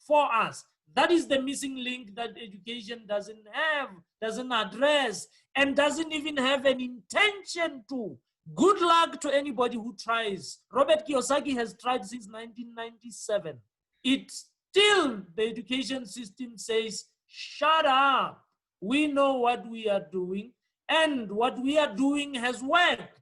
for us. That is the missing link that education doesn't have, doesn't address, and doesn't even have an intention to. Good luck to anybody who tries. Robert Kiyosaki has tried since 1997. It's still, the education system says, shut up. We know what we are doing, and what we are doing has worked.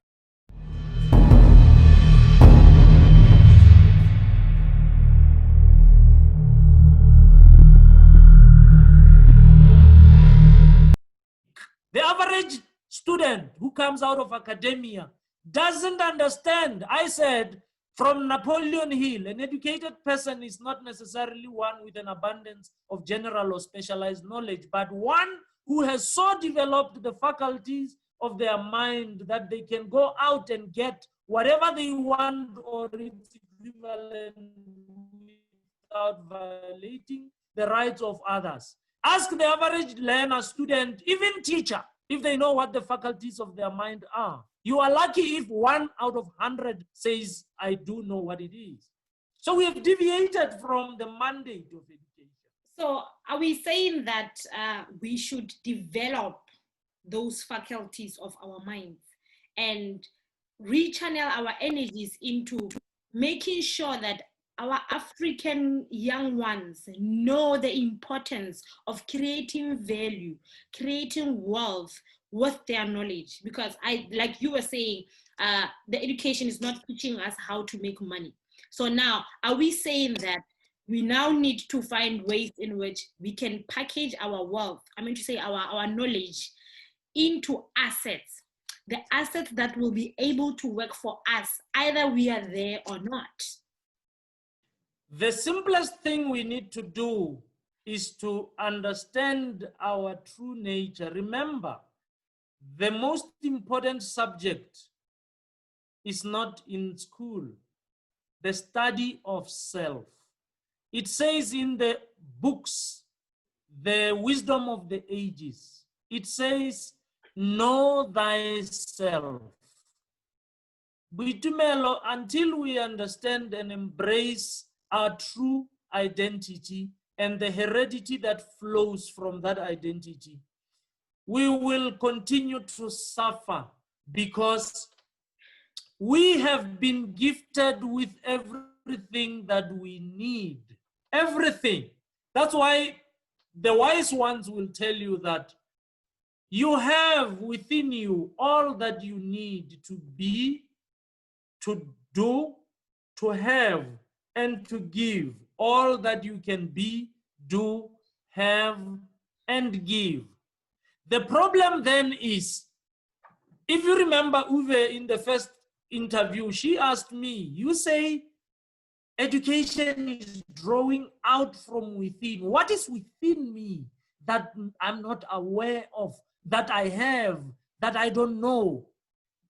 The average student who comes out of academia doesn't understand. I said, from Napoleon Hill, an educated person is not necessarily one with an abundance of general or specialized knowledge, but one who has so developed the faculties of their mind that they can go out and get whatever they want or its equivalent without violating the rights of others. Ask the average learner, student, even teacher, if they know what the faculties of their mind are. You are lucky if 1 out of 100 says, I do know what it is. So we have deviated from the mandate of education. So are we saying that we should develop those faculties of our minds and rechannel our energies into making sure that our African young ones know the importance of creating value, creating wealth with their knowledge? Because like you were saying, the education is not teaching us how to make money. So now, are we saying that we now need to find ways in which we can package our wealth, our knowledge, into assets, the assets that will be able to work for us, either we are there or not? The simplest thing we need to do is to understand our true nature. Remember, the most important subject is not in school, the study of self. It says in the books, the wisdom of the ages, it says, know thyself. Until we understand and embrace our true identity and the heredity that flows from that identity, we will continue to suffer because we have been gifted with everything that we need. Everything. That's why the wise ones will tell you that you have within you all that you need to be, to do, to have, and to give. All that you can be, do, have, and give. The problem then is, if you remember Uwe in the first interview, she asked me, you say education is drawing out from within. What is within me that I'm not aware of, that I have, that I don't know?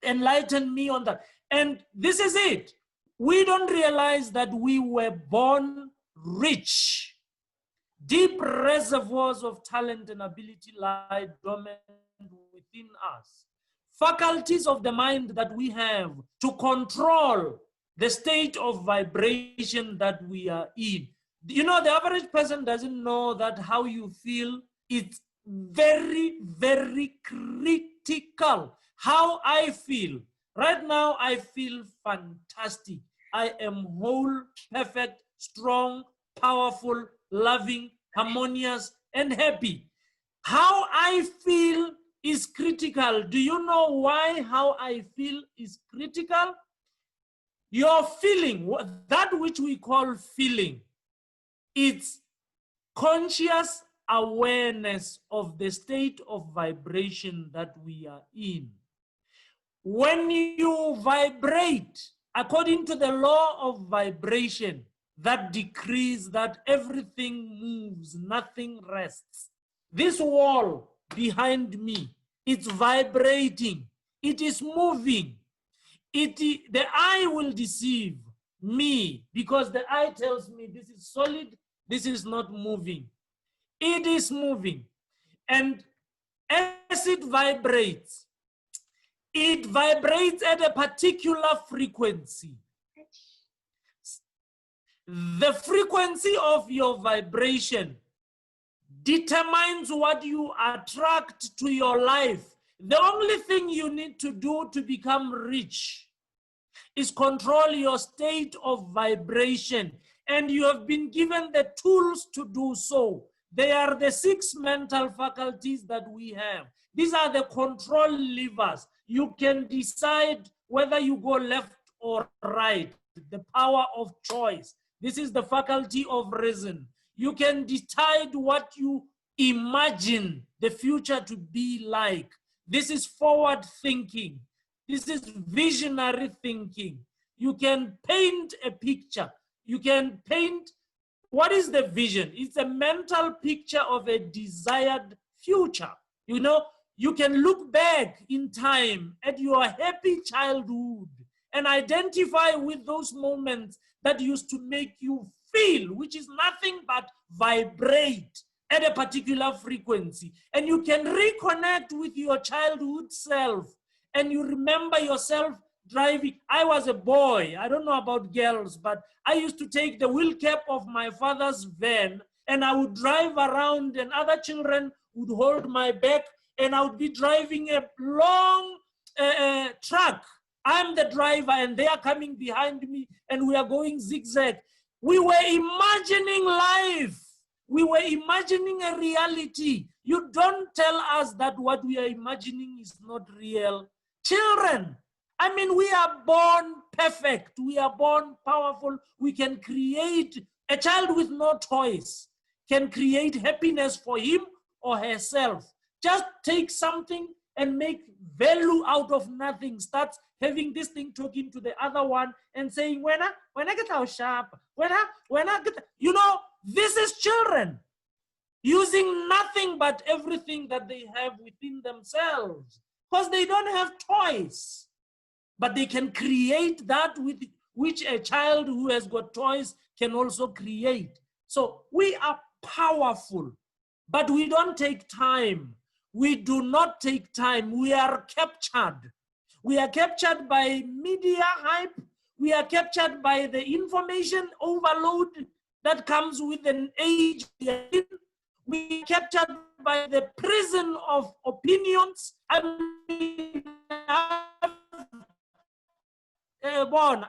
Enlighten me on that. And this is it. We don't realize that we were born rich. Deep reservoirs of talent and ability lie dormant within us. Faculties of the mind that we have to control the state of vibration that we are in. You know, the average person doesn't know that how you feel, it's very, very critical. How I feel. Right now, I feel fantastic. I am whole, perfect, strong, powerful, loving, harmonious, and happy. How I feel is critical. Do you know why how I feel is critical? Your feeling, that which we call feeling, it's conscious awareness of the state of vibration that we are in. When you vibrate, according to the law of vibration, that decrees that everything moves, nothing rests. This wall behind me, it's vibrating, it is moving. The eye will deceive me because the eye tells me this is solid, this is not moving. It is moving. And as it vibrates at a particular frequency. The frequency of your vibration determines what you attract to your life. The only thing you need to do to become rich is control your state of vibration. And you have been given the tools to do so. They are the 6 mental faculties that we have. These are the control levers. You can decide whether you go left or right. The power of choice. This is the faculty of reason. You can decide what you imagine the future to be like. This is forward thinking. This is visionary thinking. You can paint a picture. You can paint, what is the vision? It's a mental picture of a desired future. You know, you can look back in time at your happy childhood and identify with those moments that used to make you feel, which is nothing but vibrate at a particular frequency. And you can reconnect with your childhood self. And you remember yourself driving. I was a boy. I don't know about girls, but I used to take the wheel cap of my father's van and I would drive around and other children would hold my back and I would be driving a long truck. I'm the driver and they are coming behind me and we are going zigzag. We were imagining life. We were imagining a reality. You don't tell us that what we are imagining is not real. Children, I mean, we are born perfect. We are born powerful. We can create, a child with no toys can create happiness for him or herself. Just take something and make value out of nothing. Start having this thing talking to the other one and saying, when I get our sharp, when I get, you know, this is children using nothing but everything that they have within themselves because they don't have toys, but they can create that with which a child who has got toys can also create. So we are powerful, but we don't take time. We do not take time. We are captured. We are captured by media hype. We are captured by the information overload that comes with an age. We are captured by the prison of opinions. I mean,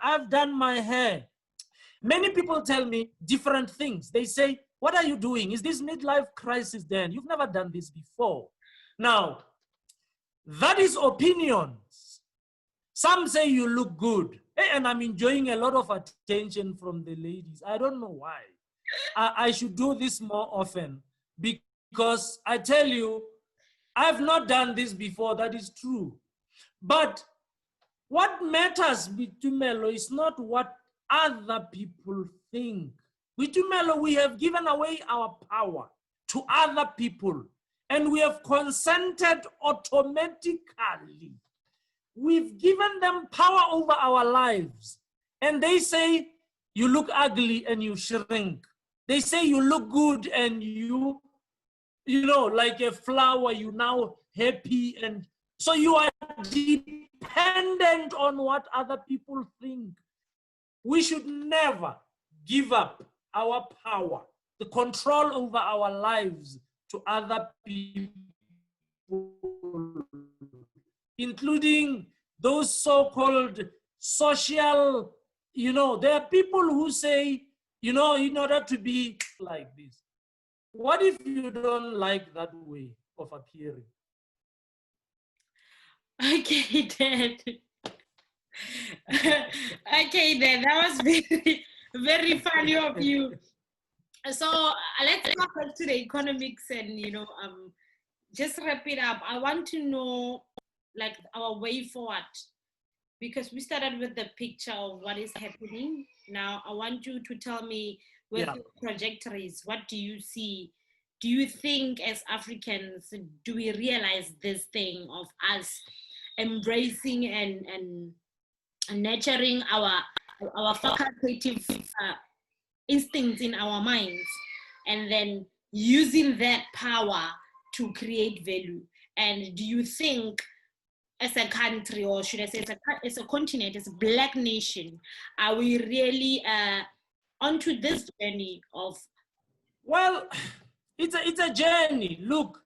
I've done my hair. Many people tell me different things. They say, what are you doing? Is this midlife crisis then? You've never done this before. Now, that is opinions. Some say you look good. Hey, and I'm enjoying a lot of attention from the ladies. I don't know why. I should do this more often because I tell you, I've not done this before. That is true. But what matters with Tumelo is not what other people think. With Tumelo, we have given away our power to other people and we have consented automatically. We've given them power over our lives. And they say, you look ugly and you shrink. They say you look good and you know, like a flower, you now happy. And so you are dependent on what other people think. We should never give up our power, the control over our lives to other people, including those so-called social, you know, there are people who say, you know, in order to be like this. What if you don't like that way of appearing? Okay, Dad. Okay, then that was very, very funny of you. So let's go back to the economics and, you know, just wrap it up. I want to know, like, our way forward, because we started with the picture of what is happening. Now, I want you to tell me with your trajectories, what do you see? Do you think as Africans, do we realize this thing of us embracing and nurturing our facultative instincts in our minds, and then using that power to create value? And do you think as a country, or should I say as a continent, as a Black nation, are we really onto this journey of? Well, it's a journey. Look,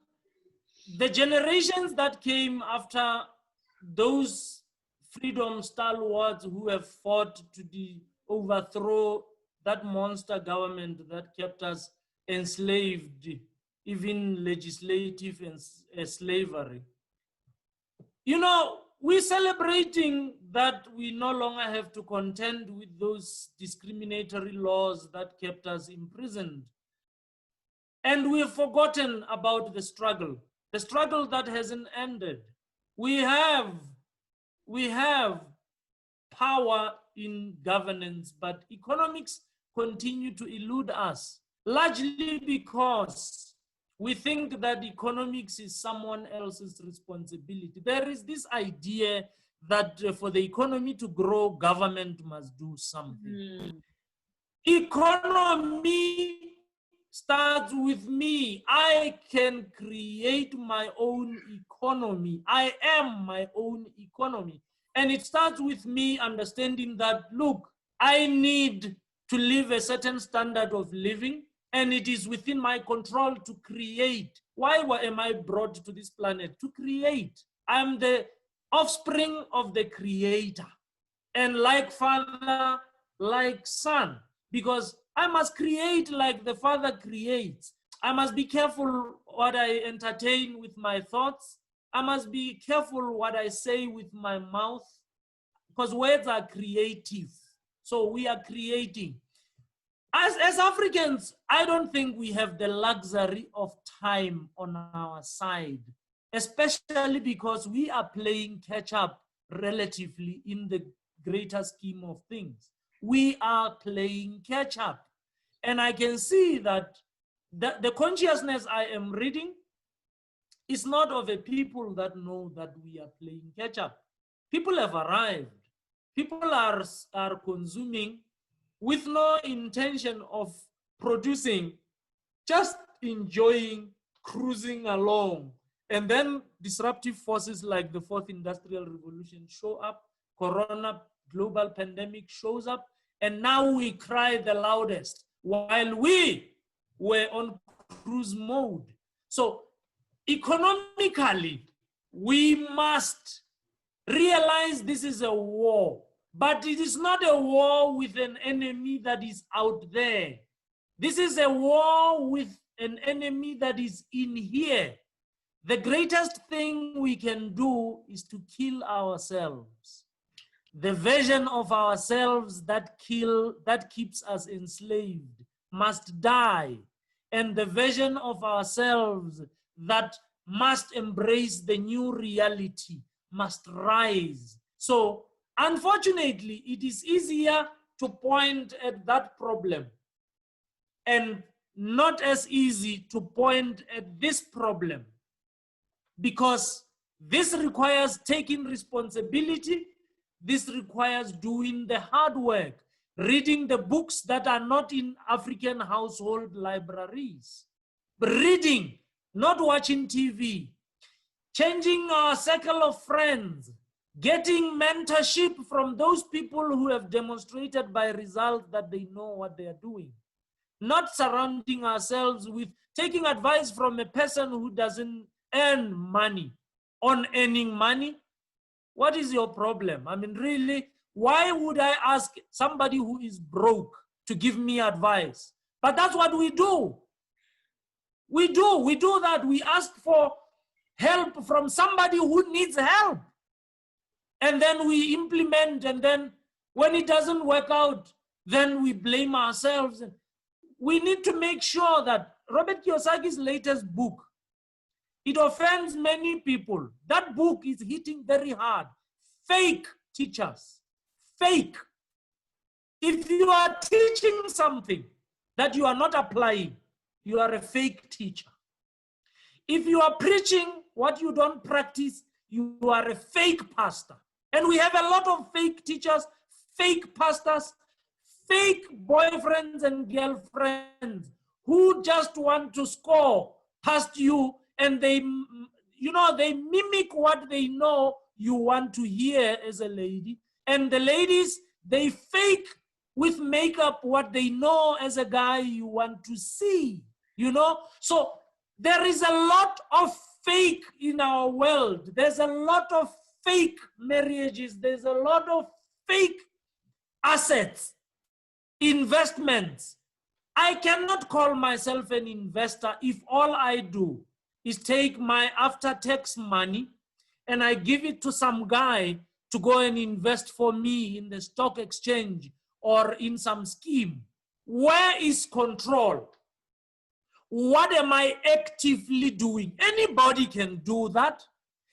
the generations that came after those freedom stalwarts who have fought to overthrow that monster government that kept us enslaved, even legislative and slavery. You know, we're celebrating that we no longer have to contend with those discriminatory laws that kept us imprisoned. And we've forgotten about the struggle that hasn't ended. We have power in governance, but economics continue to elude us, largely because we think that economics is someone else's responsibility. There is this idea that for the economy to grow, government must do something. Economy starts with me. I can create my own economy. I am my own economy. And it starts with me understanding that, look, I need to live a certain standard of living, and it is within my control to create. Why am I brought to this planet? To create. I'm the offspring of the creator. And like father, like son, because I must create like the Father creates. I must be careful what I entertain with my thoughts. I must be careful what I say with my mouth, because words are creative. So we are creating. As Africans, I don't think we have the luxury of time on our side, especially because we are playing catch up relatively in the greater scheme of things. We are playing catch up. And I can see that the consciousness I am reading is not of a people that know that we are playing catch up. People have arrived. People are consuming with no intention of producing, just enjoying, cruising along. And then disruptive forces like the fourth industrial revolution show up, Corona global pandemic shows up, and now we cry the loudest while we were on cruise mode. So economically, we must realize this is a war, but it is not a war with an enemy that is out there. This is a war with an enemy that is in here. The greatest thing we can do is to kill ourselves. The version of ourselves that keeps us enslaved must die. And the version of ourselves that must embrace the new reality must rise. So, unfortunately, it is easier to point at that problem and not as easy to point at this problem, because this requires taking responsibility. This requires doing the hard work, reading the books that are not in African household libraries, reading, not watching TV, changing our circle of friends, getting mentorship from those people who have demonstrated by results that they know what they are doing, not surrounding ourselves with taking advice from a person who doesn't earn money. On earning money, what is your problem? I mean, really, why would I ask somebody who is broke to give me advice? But that's what we do. We do that. We ask for help from somebody who needs help. And then we implement, and then when it doesn't work out, then we blame ourselves. We need to make sure that Robert Kiyosaki's latest book, it offends many people. That book is hitting very hard. Fake teachers, fake. If you are teaching something that you are not applying, you are a fake teacher. If you are preaching what you don't practice, you are a fake pastor. And we have a lot of fake teachers, fake pastors, fake boyfriends and girlfriends who just want to score past you, and they mimic what they know you want to hear as a lady. And the ladies, they fake with makeup what they know as a guy you want to see, you know? So there is a lot of fake in our world. There's a lot of fake marriages. There's a lot of fake assets, investments. I cannot call myself an investor if all I do is take my after-tax money and I give it to some guy to go and invest for me in the stock exchange or in some scheme. Where is control? What am I actively doing? Anybody can do that.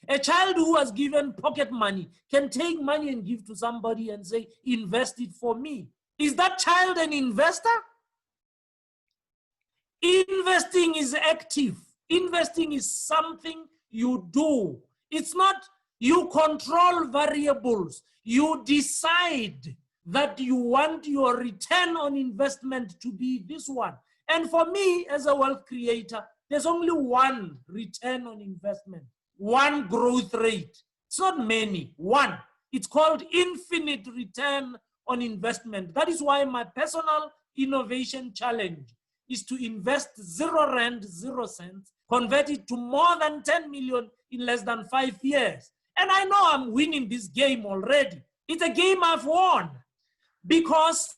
A child who was given pocket money can take money and give to somebody and say, invest it for me. Is that child an investor? Investing is active. Investing is something you do. It's not you control variables. You decide that you want your return on investment to be this one. And for me, as a wealth creator, there's only one return on investment, one growth rate. It's not many, one. It's called infinite return on investment. That is why my personal innovation challenge is to invest 0 rand, 0 cents, convert it to more than 10 million in less than 5 years. And I know I'm winning this game already. It's a game I've won because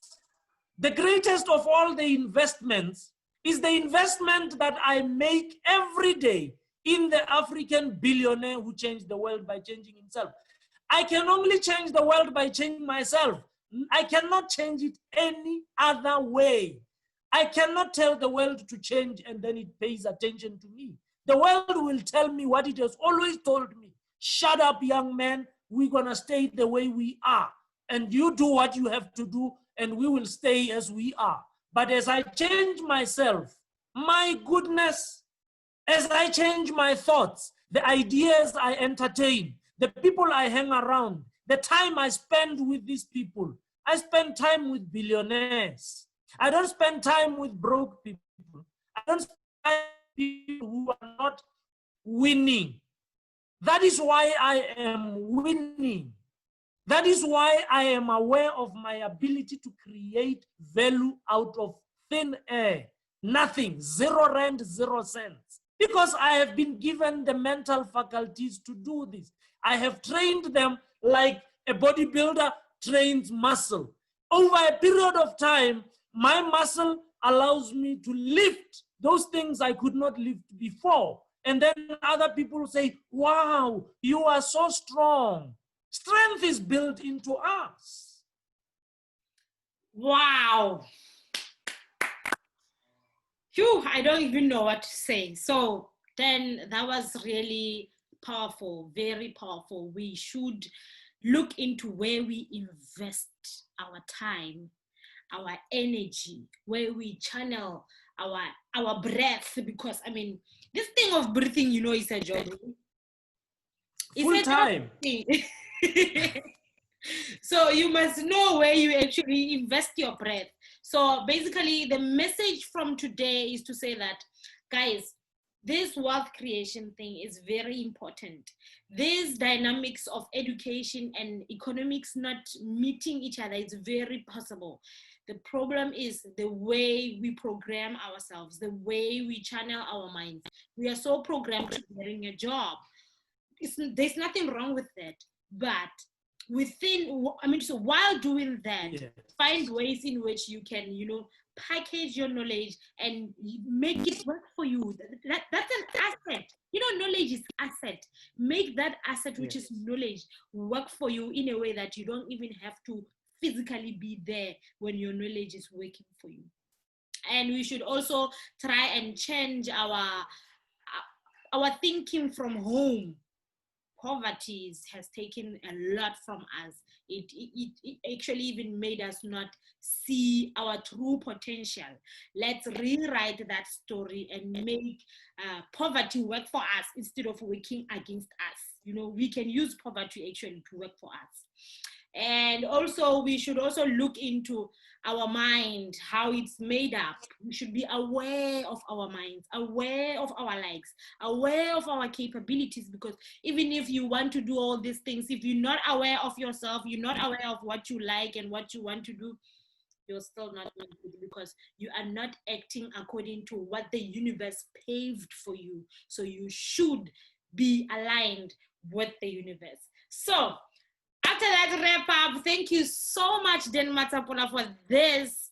the greatest of all the investments is the investment that I make every day in the African billionaire who changed the world by changing himself. I can only change the world by changing myself. I cannot change it any other way. I cannot tell the world to change and then it pays attention to me. The world will tell me what it has always told me. Shut up, young man. We're going to stay the way we are. And you do what you have to do and we will stay as we are. But as I change myself, my goodness, as I change my thoughts, the ideas I entertain, the people I hang around, the time I spend with these people, I spend time with billionaires. I don't spend time with broke people. I don't spend time with people who are not winning. That is why I am winning. That is why I am aware of my ability to create value out of thin air. Nothing, 0 rand, 0 cents. Because I have been given the mental faculties to do this. I have trained them like a bodybuilder trains muscle. Over a period of time, my muscle allows me to lift those things I could not lift before. And then other people say, wow, you are so strong. Strength is built into us. Wow. Phew, I don't even know what to say. So then that was really powerful, very powerful. We should look into where we invest our time, our energy, where we channel our breath, because I mean, this thing of breathing, you know, is a job. It's full time. So you must know where you actually invest your breath. So basically the message from today is to say that, guys, this wealth creation thing is very important. These dynamics of education and economics not meeting each other is very possible. The problem is the way we program ourselves, the way we channel our minds. We are so programmed to getting a job. There's nothing wrong with that. But so while doing that, yes, find ways in which you can, you know, package your knowledge and make it work for you. That's an asset. You know, knowledge is asset. Make that asset, which is knowledge, work for you in a way that you don't even have to physically be there when your knowledge is working for you. And we should also try and change our thinking from home. Poverty has taken a lot from us. It actually even made us not see our true potential. Let's rewrite that story and make poverty work for us instead of working against us. You know, we can use poverty actually to work for us. And also, we should also look into our mind, how it's made up. We should be aware of our minds, aware of our likes, aware of our capabilities, because even if you want to do all these things, if you're not aware of yourself, you're not aware of what you like and what you want to do, you're still not doing good because you are not acting according to what the universe paved for you. So you should be aligned with the universe. So after that wrap up, thank you so much, Den Matapula, for this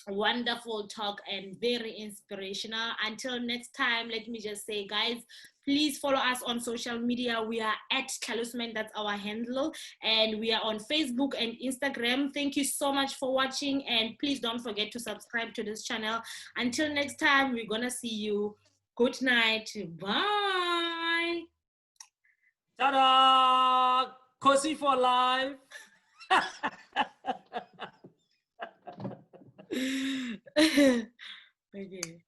wonderful talk and very inspirational. Until next time, let me just say, guys, please follow us on social media. We are at Talisman, that's our handle, and we are on Facebook and Instagram. Thank you so much for watching, and please don't forget to subscribe to this channel. Until next time, we're gonna see you. Good night. Bye. Ta-da! Cozy for life. Okay.